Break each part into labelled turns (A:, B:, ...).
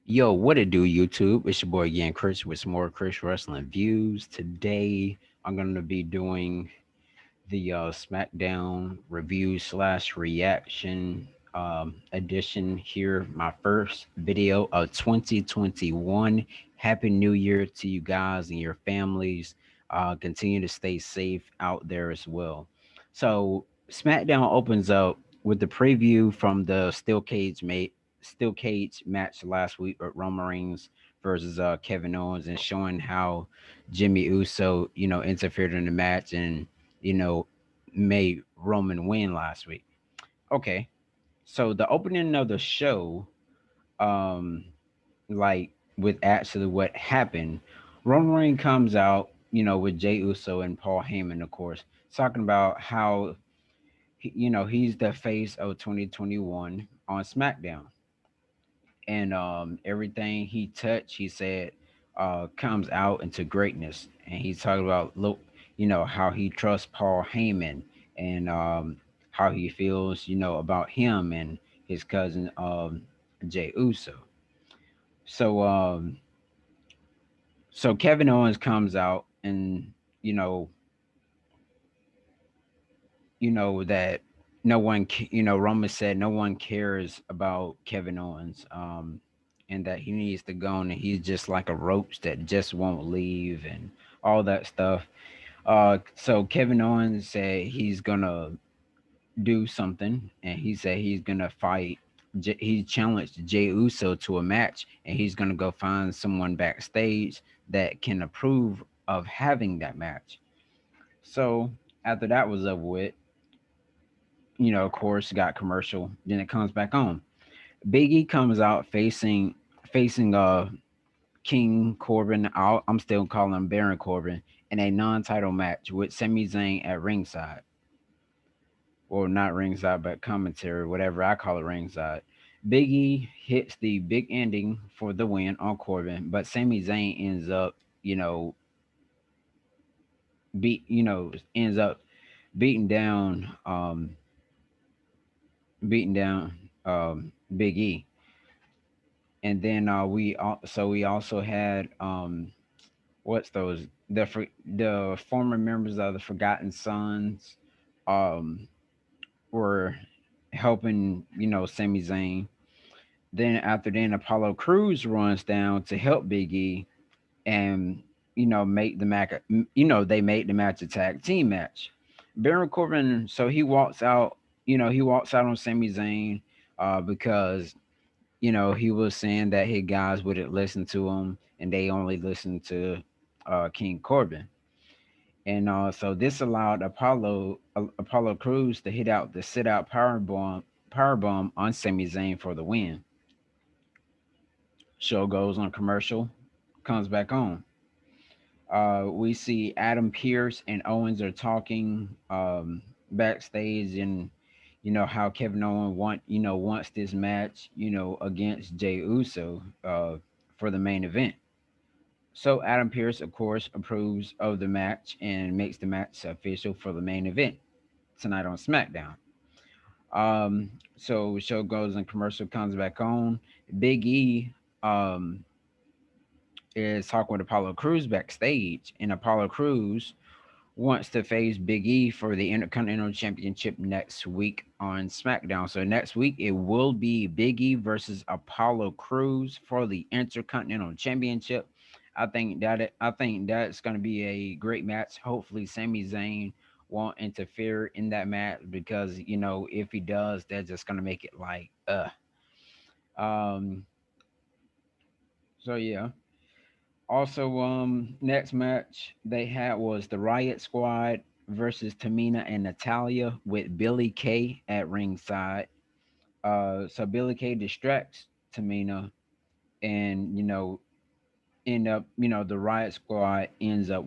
A: Yo, what it do, YouTube? It's your boy again, Chris, with some more Chris Wrestling Views. Today, I'm going to be doing the SmackDown review slash reaction edition here. My first video of 2021. Happy New Year to you guys and your families. Continue to stay safe out there as well. So, SmackDown opens up with the preview from the Steel Cage match last week with Roman Reigns versus Kevin Owens, and showing how Jimmy Uso, interfered in the match and you know made Roman win last week. Okay, so the opening of the show, um, like with actually what happened, Roman Reigns comes out, with Jey Uso and Paul Heyman, of course, talking about how he's the face of 2021 on SmackDown, and everything he touched, he said, comes out into greatness. And he's talking about look, how he trusts Paul Heyman, and how he feels, about him and his cousin Jay Uso. So so Kevin Owens comes out, and you know that Roman said no one cares about Kevin Owens, and that he needs to go, and he's just like a roach that just won't leave, and all that stuff. So Kevin Owens said he's gonna do something, and he said he's gonna fight. He challenged Jey Uso to a match, and he's gonna go find someone backstage that can approve of having that match. So after that was over with, of course, got commercial. Then it comes back on. Biggie comes out facing King Corbin. I'm still calling him Baron Corbin, in a non-title match with Sami Zayn at ringside. Well, not ringside, but commentary, whatever I call it, ringside. Biggie hits the big ending for the win on Corbin, but Sami Zayn ends up, you know, beat, you know, ends up beating down, beating down Big E. And then we also had what's those the former members of the Forgotten Sons um were helping, Sami Zayn. Then after then, Apollo Crews runs down to help Big E, and make the match. They made the match a tag team match. Baron Corbin, so he walks out. He walks out on Sami Zayn, because he was saying that his guys wouldn't listen to him, and they only listened to King Corbin. And so this allowed Apollo Crews to hit out the sit out power bomb on Sami Zayn for the win. Show goes on commercial, comes back on. We see Adam Pearce and Owens are talking backstage, and how Kevin Owens wants this match, against Jey Uso, for the main event. So Adam Pearce, of course, approves of the match and makes the match official for the main event tonight on SmackDown. So show goes and commercial, comes back on. Big E um, is talking with Apollo Crews backstage, and Apollo Crews wants to face Big E for the Intercontinental Championship next week on SmackDown. So next week it will be Big E versus Apollo Crews for the Intercontinental Championship. I think that's going to be a great match. Hopefully, Sami Zayn won't interfere in that match, because if he does, that's just going to make it like Um. So yeah. Also, next match they had was the Riott Squad versus Tamina and Natalya with Billy Kay at ringside. So Billy Kay distracts Tamina, and end up, the Riot Squad ends up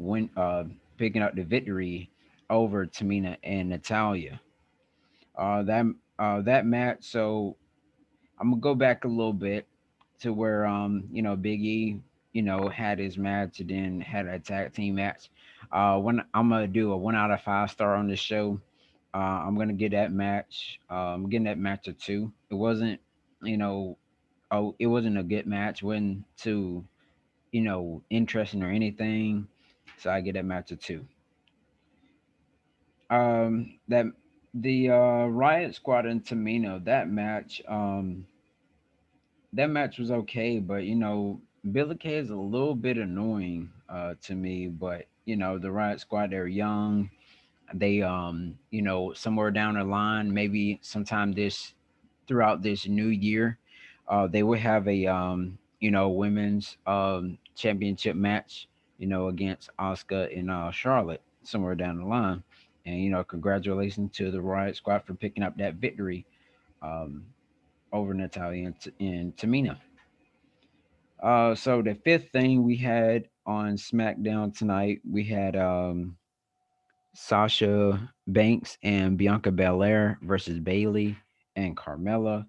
A: picking up the victory over Tamina and Natalya. That match. So I'm gonna go back a little bit to where Big E had his match and then had a tag team match. When I'm gonna do a 1 out of 5 star on this show, I'm gonna get that match. I'm getting that match a 2. It wasn't, you know, Oh, it wasn't a good match, wasn't too, interesting or anything. So I get that match a two. That the Riot Squad and Tamina, that match was okay, but Billy Kay is a little bit annoying to me, but the Riot Squad, they're young. They somewhere down the line, maybe sometime this throughout this new year, they will have a women's championship match, against Oscar and Charlotte somewhere down the line. And congratulations to the Riot Squad for picking up that victory um, over Natalya and Tamina. So the fifth thing we had on SmackDown tonight, we had Sasha Banks and Bianca Belair versus Bayley and Carmella.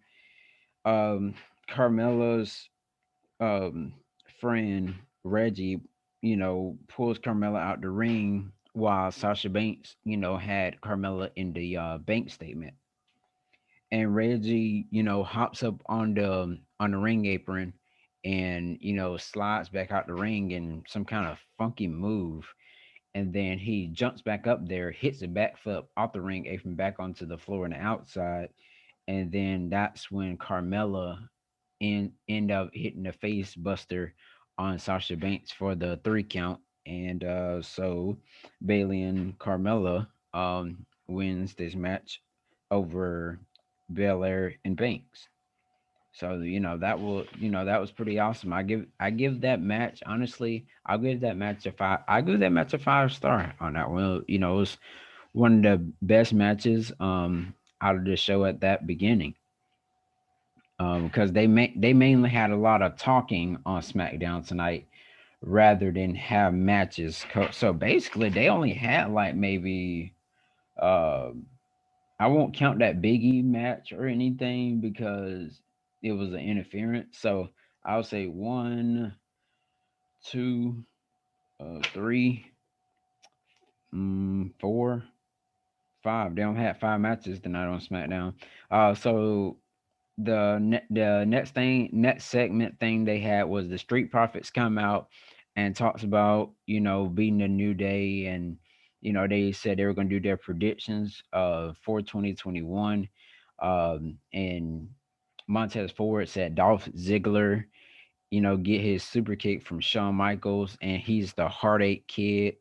A: Um, Carmella's um, friend Reggie, pulls Carmella out the ring while Sasha Banks, had Carmella in the bank statement. And Reggie, hops up on the ring apron and slides back out the ring in some kind of funky move, and then he jumps back up there, hits a backflip off the ring apron back onto the floor on the outside, and then that's when Carmella end up hitting the face buster on Sasha Banks for the three count, and so Bayley and Carmella wins this match over Belair and Banks. So that was pretty awesome. I give that match, honestly. I give that match a 5 star on that one. It was one of the best matches out of the show at that beginning. Because they mainly had a lot of talking on SmackDown tonight rather than have matches. So basically, they only had like maybe uh, I won't count that Biggie match or anything because it was an interference. So I'll say one, two, three, four, five. They don't have 5 matches tonight on SmackDown. So the next segment thing they had was the Street Profits come out and talks about beating the New Day, and they said they were going to do their predictions for 2021. And Montez Ford said Dolph Ziggler get his super kick from Shawn Michaels, and he's the Heartache Kid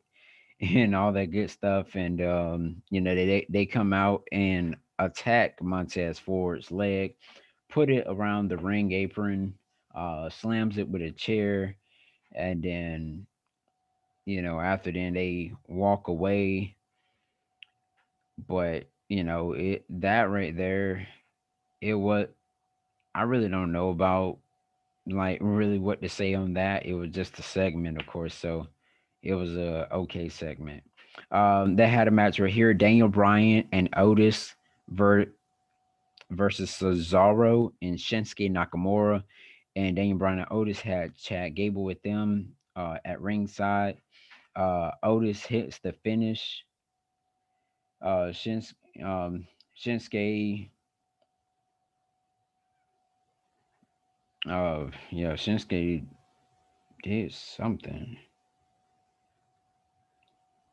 A: and all that good stuff. And they come out and attack Montez Ford's leg, put it around the ring apron, slams it with a chair, and then after then they walk away. But it that right there, it was I really don't know about like really what to say on that. It was just a segment, of course, so it was a okay segment. They had a match right here: Daniel Bryan and Otis ver- versus Cesaro and Shinsuke Nakamura. And Daniel Bryan and Otis had Chad Gable with them at ringside. Otis hits the finish. Uh, Shins- um, Shinsuke, yeah, Shinsuke did something.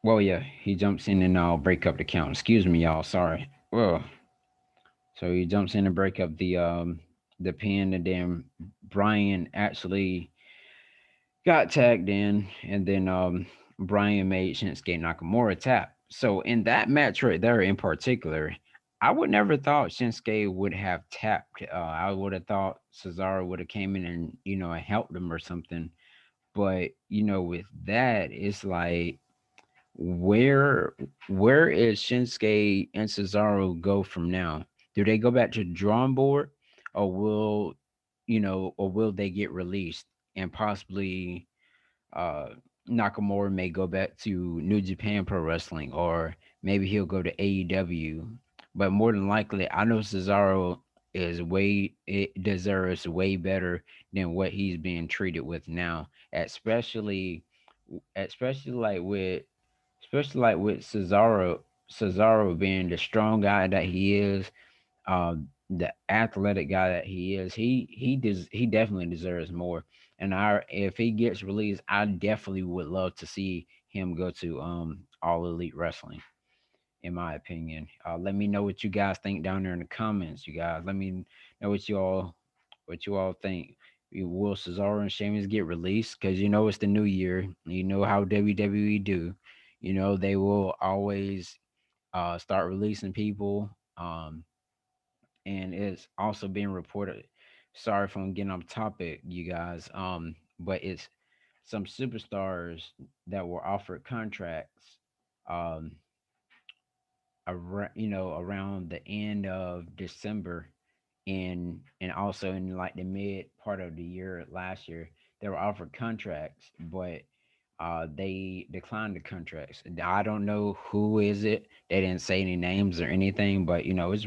A: Well, yeah, he jumps in and break up the count. Excuse me, y'all. Sorry. Well, so he jumps in and break up the pin, and then Brian actually got tagged in, and then Brian made Shinsuke Nakamura tap. So in that match right there in particular, I would never thought Shinsuke would have tapped. I would have thought Cesaro would have came in and and helped him or something. But with that, it's like where where is Shinsuke and Cesaro go from now? Do they go back to the drawing board, or will they get released and possibly uh Nakamura may go back to New Japan Pro Wrestling, or maybe he'll go to AEW. But more than likely, I know Cesaro it deserves way better than what he's being treated with now, especially like with Cesaro being the strong guy that he is. the athletic guy that he is, he definitely deserves more. And I if he gets released, I definitely would love to see him go to All Elite Wrestling. In my opinion, let me know what you guys think down there in the comments. You guys, let me know what you all think. Will Cesaro and Sheamus get released? Because you know it's the new year. You know how WWE do. You know they will always start releasing people. And it's also being reported. Sorry if I'm getting off topic, you guys. But it's some superstars that were offered contracts. Um, around the end of December and also in like the mid part of the year last year, they were offered contracts, but they declined the contracts. I don't know who is it. They didn't say any names or anything, but it is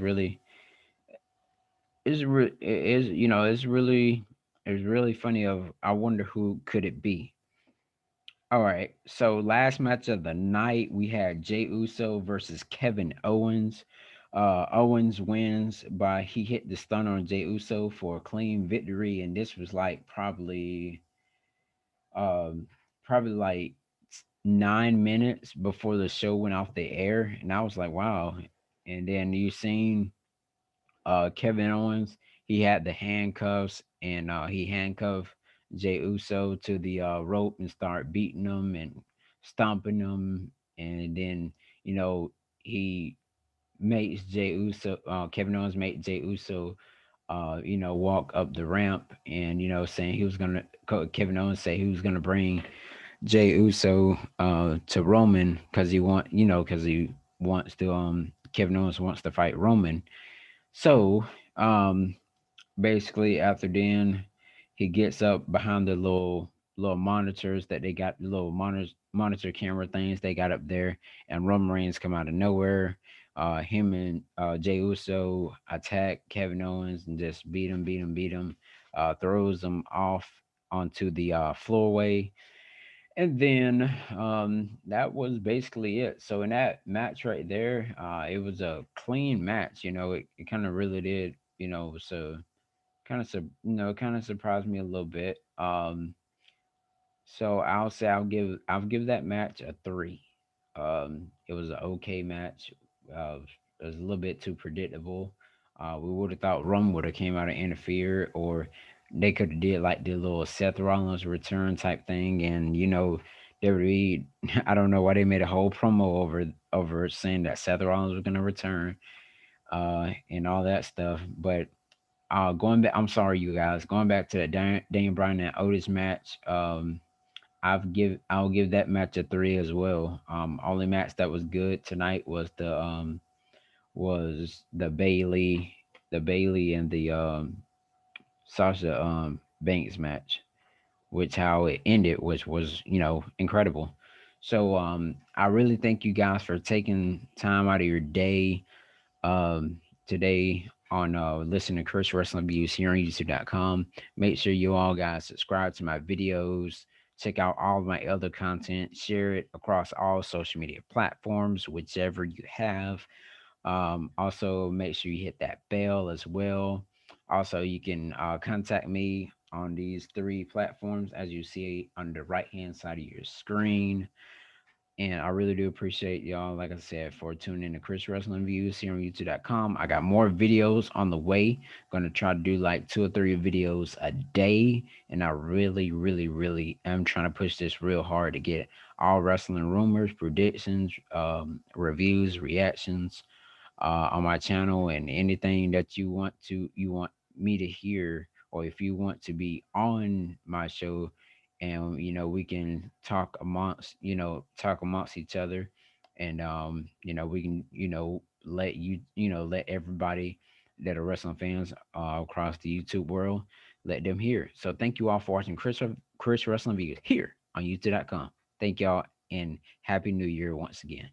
A: it's really funny. Of I wonder who could it be. All right. So last match of the night, we had Jay Uso versus Kevin Owens. Owens wins by he hit the stun on Jay Uso for a clean victory, and this was like um probably like 9 minutes before the show went off the air, and I was like, wow. And then you seen Kevin Owens, he had the handcuffs, and he handcuffed Jay Uso to the rope and start beating him and stomping him, and then you know he makes Jay Uso, Kevin Owens made Jay Uso, walk up the ramp, and saying he was gonna. Kevin Owens say he was gonna bring Jay Uso to Roman because because he wants to. Kevin Owens wants to fight Roman, so um basically after then he gets up behind the little monitors that they got, the little monitor camera things they got up there, and Roman Reigns come out of nowhere. Him and Jay Uso attack Kevin Owens and just beat him, throws him off onto the floorway, and then that was basically it. So in that match right there, it was a clean match. It kind of really did. So kind of surprised me a little bit. So I'll give that match a 3. It was an okay match. It was a little bit too predictable. We would have thought Roman would have came out and interfered, or they could have did like the little Seth Rollins return type thing, and WWE. I don't know why they made a whole promo over saying that Seth Rollins was gonna return, and all that stuff, but going back, I'm sorry, you guys. Going back to the Daniel Bryan and Otis match, I'll give that match a 3 as well. Only match that was good tonight was the Bayley and the Sasha Banks match, which how it ended, which was incredible. So I really thank you guys for taking time out of your day today on listen to Chris Wrestling Views here on YouTube.com. Make sure you all guys subscribe to my videos. Check out all of my other content. Share it across all social media platforms, whichever you have. Also, make sure you hit that bell as well. Also, you can contact me on these 3 platforms as you see on the right hand side of your screen. And I really do appreciate y'all, like I said, for tuning in to Chris Wrestling Views here on YouTube.com. I got more videos on the way. Gonna try to do like 2 or 3 videos a day. And I really, really, really am trying to push this real hard to get all wrestling rumors, predictions, reviews, reactions, on my channel, and anything that you want me to hear, or if you want to be on my show, and we can talk amongst each other, and we can let everybody that are wrestling fans across the YouTube world, let them hear. So thank you all for watching Chris Wrestling Views here on YouTube.com. Thank y'all, and happy new year once again.